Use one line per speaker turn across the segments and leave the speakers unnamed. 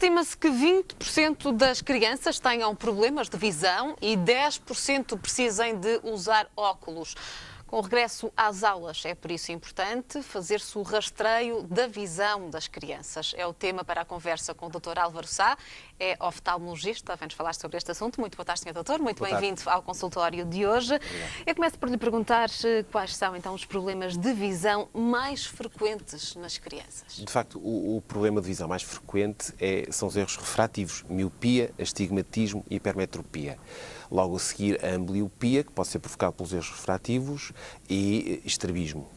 Estima-se que 20% das crianças tenham problemas de visão e 10% precisem de usar óculos. Com o regresso às aulas, é por isso importante fazer-se o rastreio da visão das crianças. É o tema para a conversa com o Dr. Álvaro Sá, é oftalmologista, vem-nos falar sobre este assunto. Muito boa tarde, Sr. Doutor, muito bem-vindo ao consultório de hoje.
Obrigado.
Eu começo por lhe perguntar quais são, então, os problemas de visão mais frequentes nas crianças.
De facto, o problema de visão mais frequente são os erros refrativos, miopia, astigmatismo e hipermetropia. Logo a seguir, a ambbliopia, que pode ser provocada pelos erros refrativos, e estrabismo.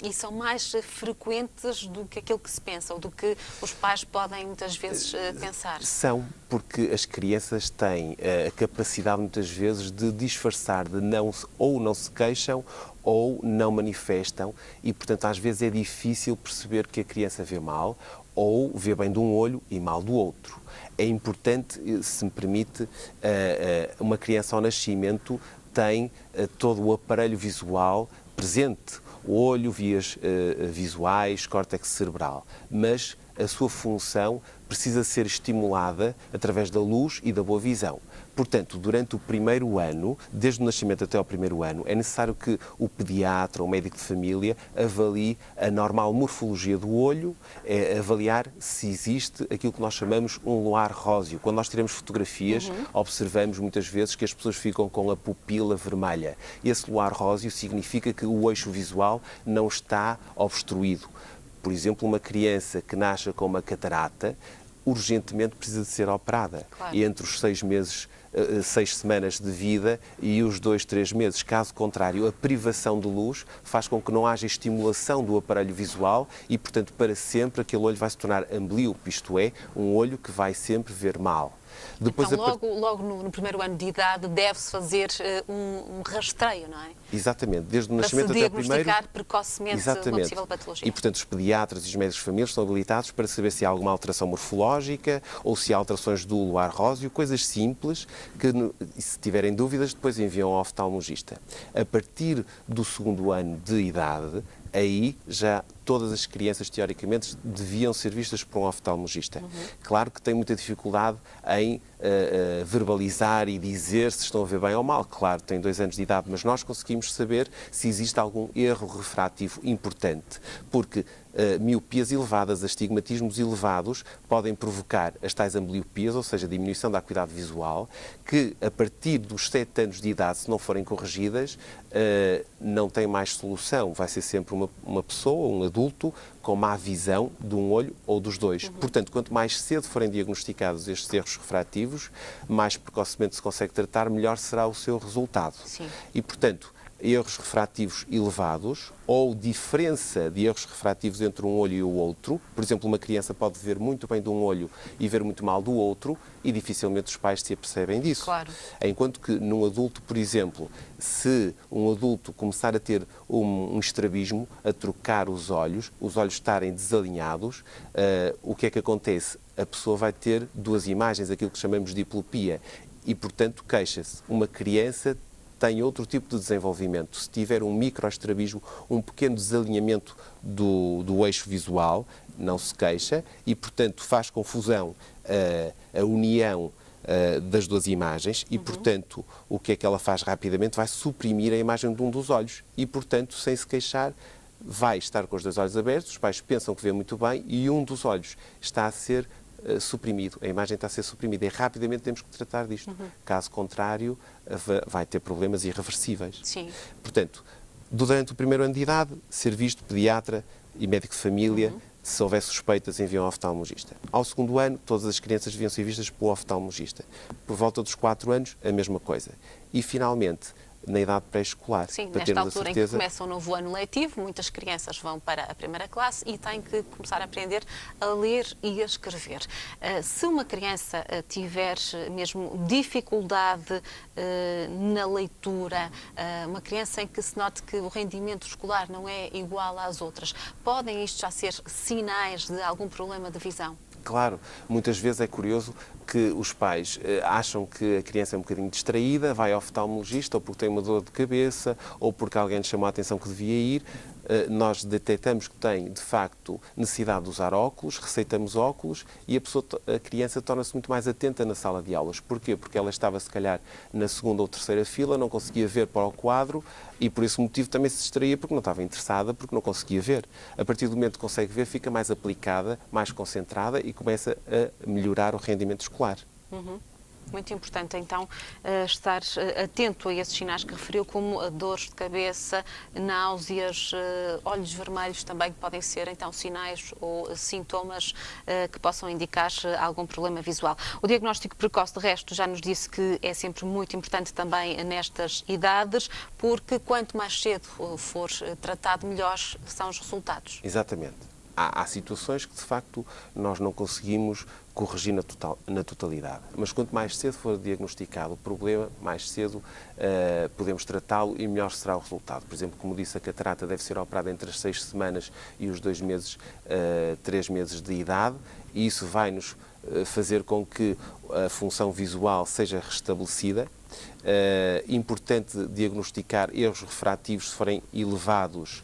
E são mais frequentes do que aquilo que se pensa, ou do que os pais podem muitas vezes pensar?
São, porque as crianças têm a capacidade muitas vezes de disfarçar, ou não se queixam ou não manifestam, e portanto às vezes é difícil perceber que a criança vê mal ou vê bem de um olho e mal do outro. É importante, se me permite, uma criança ao nascimento tem todo o aparelho visual presente, o olho, vias visuais, córtex cerebral, mas a sua função precisa ser estimulada através da luz e da boa visão. Portanto, durante o primeiro ano, desde o nascimento até ao primeiro ano, é necessário que o pediatra ou o médico de família avalie a normal morfologia do olho, avaliar se existe aquilo que nós chamamos um luar róseo. Quando nós tiramos fotografias, observamos muitas vezes que as pessoas ficam com a pupila vermelha. Esse luar róseo significa que o eixo visual não está obstruído. Por exemplo, uma criança que nasce com uma catarata, urgentemente precisa de ser operada.
Claro.
E entre os 6 semanas de vida e os 2, 3 meses. Caso contrário, a privação de luz faz com que não haja estimulação do aparelho visual e, portanto, para sempre aquele olho vai se tornar amblíope, isto é, um olho que vai sempre ver mal.
Depois, então, logo no primeiro ano de idade deve-se fazer um rastreio, não é?
Exatamente, desde o nascimento até o primeiro.
Para se diagnosticar precocemente uma possível patologia.
E, portanto, os pediatras e os médicos de família estão habilitados para saber se há alguma alteração morfológica ou se há alterações do luar róseo, coisas simples que, se tiverem dúvidas, depois enviam ao oftalmologista. A partir do segundo ano de idade, aí já todas as crianças, teoricamente, deviam ser vistas por um oftalmologista. Claro que tem muita dificuldade em verbalizar e dizer se estão a ver bem ou mal. Claro, tem 2 anos de idade, mas nós conseguimos saber se existe algum erro refrativo importante, porque miopias elevadas, astigmatismos elevados podem provocar as tais ambliopias, ou seja, diminuição da acuidade visual, que a partir dos 7 anos de idade, se não forem corrigidas, não tem mais solução. Vai ser sempre uma pessoa, um adulto, com má visão de um olho ou dos dois. Portanto, quanto mais cedo forem diagnosticados estes erros refrativos, mais precocemente se consegue tratar, melhor será o seu resultado.
Sim.
E, portanto, erros refrativos elevados ou diferença de erros refrativos entre um olho e o outro. Por exemplo, uma criança pode ver muito bem de um olho e ver muito mal do outro e dificilmente os pais se apercebem disso.
Claro.
Enquanto que num adulto, por exemplo, se um adulto começar a ter um estrabismo, a trocar os olhos estarem desalinhados, o que é que acontece? A pessoa vai ter 2 imagens, aquilo que chamamos de diplopia, e, portanto, queixa-se. Uma criança tem outro tipo de desenvolvimento. Se tiver um microestrabismo, um pequeno desalinhamento do eixo visual, não se queixa e, portanto, faz confusão a união das 2 imagens e, portanto, o que é que ela faz rapidamente? Vai suprimir a imagem de um dos olhos e, portanto, sem se queixar, vai estar com os 2 olhos abertos, os pais pensam que vê muito bem e um dos olhos está a ser suprimido, a imagem está a ser suprimida e rapidamente temos que tratar disto. Caso contrário, vai ter problemas irreversíveis.
Sim.
Portanto, durante o primeiro ano de idade, ser visto pediatra e médico de família, se houver suspeitas, enviam ao oftalmologista. Ao segundo ano, todas as crianças deviam ser vistas pelo oftalmologista. Por volta dos 4 anos, a mesma coisa. E, finalmente, na idade pré-escolar.
Sim,
para
nesta altura em que começa o novo ano letivo, muitas crianças vão para a primeira classe e têm que começar a aprender a ler e a escrever. Se uma criança tiver mesmo dificuldade na leitura, uma criança em que se note que o rendimento escolar não é igual às outras, podem isto já ser sinais de algum problema de visão?
Claro, muitas vezes é curioso que os pais acham que a criança é um bocadinho distraída, vai ao oftalmologista ou porque tem uma dor de cabeça ou porque alguém lhe chamou a atenção que devia ir. nós detectamos que tem, de facto, necessidade de usar óculos, receitamos óculos e a criança torna-se muito mais atenta na sala de aulas. Porquê? Porque ela estava, se calhar, na segunda ou terceira fila, não conseguia ver para o quadro e, por esse motivo, também se distraía porque não estava interessada, porque não conseguia ver. A partir do momento que consegue ver, fica mais aplicada, mais concentrada e começa a melhorar o rendimento escolar.
Muito importante, então, estar atento a esses sinais que referiu, como dores de cabeça, náuseas, olhos vermelhos também, que podem ser, então, sinais ou sintomas que possam indicar algum problema visual. O diagnóstico precoce, de resto, já nos disse que é sempre muito importante também nestas idades, porque quanto mais cedo for tratado, melhores são os resultados.
Exatamente. Há situações que, de facto, nós não conseguimos corrigir na totalidade. Mas quanto mais cedo for diagnosticado o problema, mais cedo podemos tratá-lo e melhor será o resultado. Por exemplo, como disse, a catarata deve ser operada entre as 6 semanas e os 2 meses, 3 meses de idade, e isso vai-nos fazer com que a função visual seja restabelecida. Importante diagnosticar erros refrativos se forem elevados.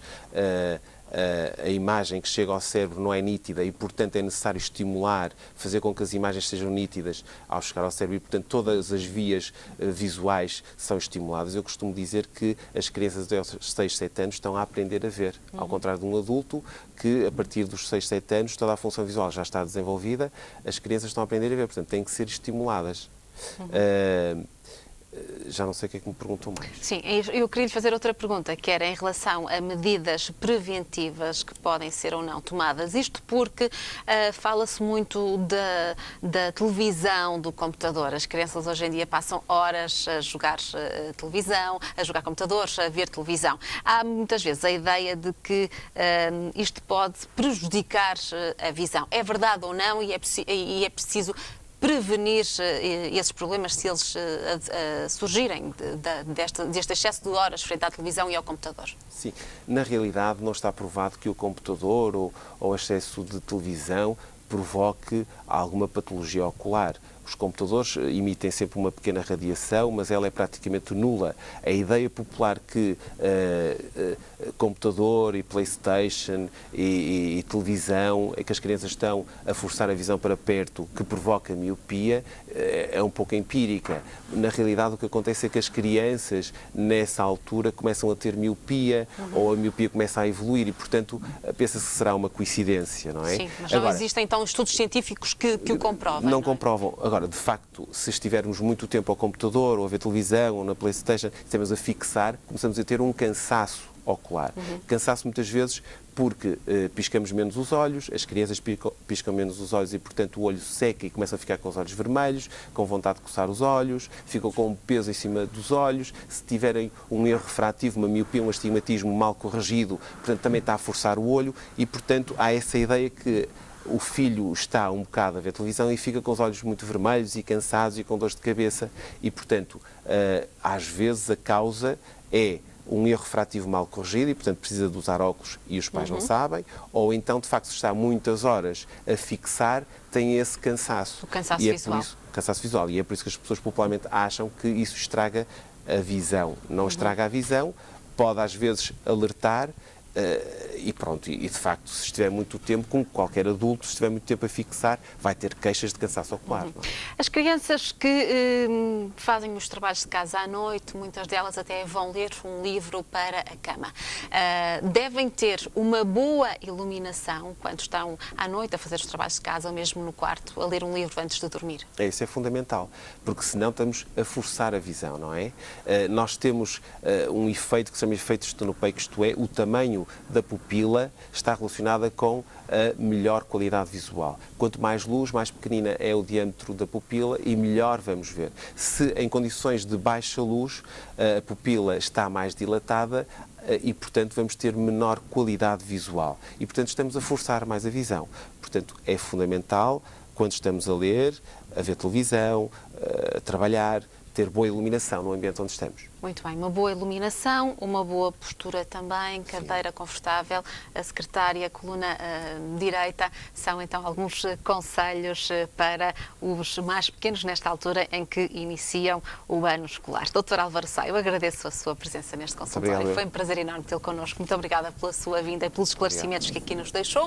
A imagem que chega ao cérebro não é nítida e, portanto, é necessário estimular, fazer com que as imagens sejam nítidas ao chegar ao cérebro e, portanto, todas as vias visuais são estimuladas. Eu costumo dizer que as crianças até aos 6, 7 anos estão a aprender a ver, ao contrário de um adulto que, a partir dos 6, 7 anos, toda a função visual já está desenvolvida, as crianças estão a aprender a ver, portanto, têm que ser estimuladas. Já não sei o que é que me perguntou mais.
Sim, eu queria lhe fazer outra pergunta, que era em relação a medidas preventivas que podem ser ou não tomadas. Isto porque fala-se muito da televisão, do computador. As crianças hoje em dia passam horas a jogar televisão, a jogar computadores, a ver televisão. Há muitas vezes a ideia de que isto pode prejudicar a visão. É verdade ou não? E é preciso prevenir esses problemas se eles surgirem deste excesso de horas frente à televisão e ao computador?
Sim, na realidade não está provado que o computador ou o excesso de televisão provoque alguma patologia ocular. Os computadores emitem sempre uma pequena radiação, mas ela é praticamente nula. A ideia popular que computador e PlayStation e televisão, é que as crianças estão a forçar a visão para perto, que provoca miopia, é um pouco empírica. Na realidade, o que acontece é que as crianças, nessa altura, começam a ter miopia, ou a miopia começa a evoluir e, portanto, pensa-se que será uma coincidência, não é?
Sim, mas não existem, então, estudos científicos que o comprovam.
Não comprovam. Agora, de facto, se estivermos muito tempo ao computador, ou a ver televisão, ou na PlayStation, estamos a fixar, começamos a ter um cansaço ocular. Cansaço muitas vezes porque piscamos menos os olhos, as crianças piscam menos os olhos e, portanto, o olho seca e começam a ficar com os olhos vermelhos, com vontade de coçar os olhos, ficam com um peso em cima dos olhos. Se tiverem um erro refrativo, uma miopia, um astigmatismo mal corrigido, portanto, também está a forçar o olho e, portanto, há essa ideia que o filho está um bocado a ver televisão e fica com os olhos muito vermelhos e cansados e com dores de cabeça e, portanto, às vezes a causa é um erro refrativo mal corrigido e, portanto, precisa de usar óculos e os pais não sabem, ou então, de facto, se está muitas horas a fixar, tem esse cansaço.
O cansaço
visual.
Cansaço
visual. E é por isso que as pessoas popularmente acham que isso estraga a visão. Não estraga a visão, pode às vezes alertar, e pronto, e de facto, se estiver muito tempo, como qualquer adulto, se estiver muito tempo a fixar, vai ter queixas de cansaço ocular. Não é?
As crianças que fazem os trabalhos de casa à noite, muitas delas até vão ler um livro para a cama. Devem ter uma boa iluminação quando estão à noite a fazer os trabalhos de casa ou mesmo no quarto, a ler um livro antes de dormir.
Isso é fundamental, porque senão estamos a forçar a visão, não é? Nós temos um efeito que se chama efeito estenopeico, isto é, o tamanho da pupila está relacionada com a melhor qualidade visual. Quanto mais luz, mais pequenina é o diâmetro da pupila e melhor vamos ver. Se em condições de baixa luz a pupila está mais dilatada e, portanto, vamos ter menor qualidade visual. E, portanto, estamos a forçar mais a visão. Portanto, é fundamental, quando estamos a ler, a ver televisão, a trabalhar, ter boa iluminação no ambiente onde estamos.
Muito bem, uma boa iluminação, uma boa postura também, cadeira confortável, a secretária, coluna direita, são então alguns conselhos para os mais pequenos nesta altura em que iniciam o ano escolar. Dr. Álvaro Sá, eu agradeço a sua presença neste consultório. Foi um prazer enorme tê-lo connosco. Muito obrigada pela sua vinda e pelos esclarecimentos que aqui nos deixou.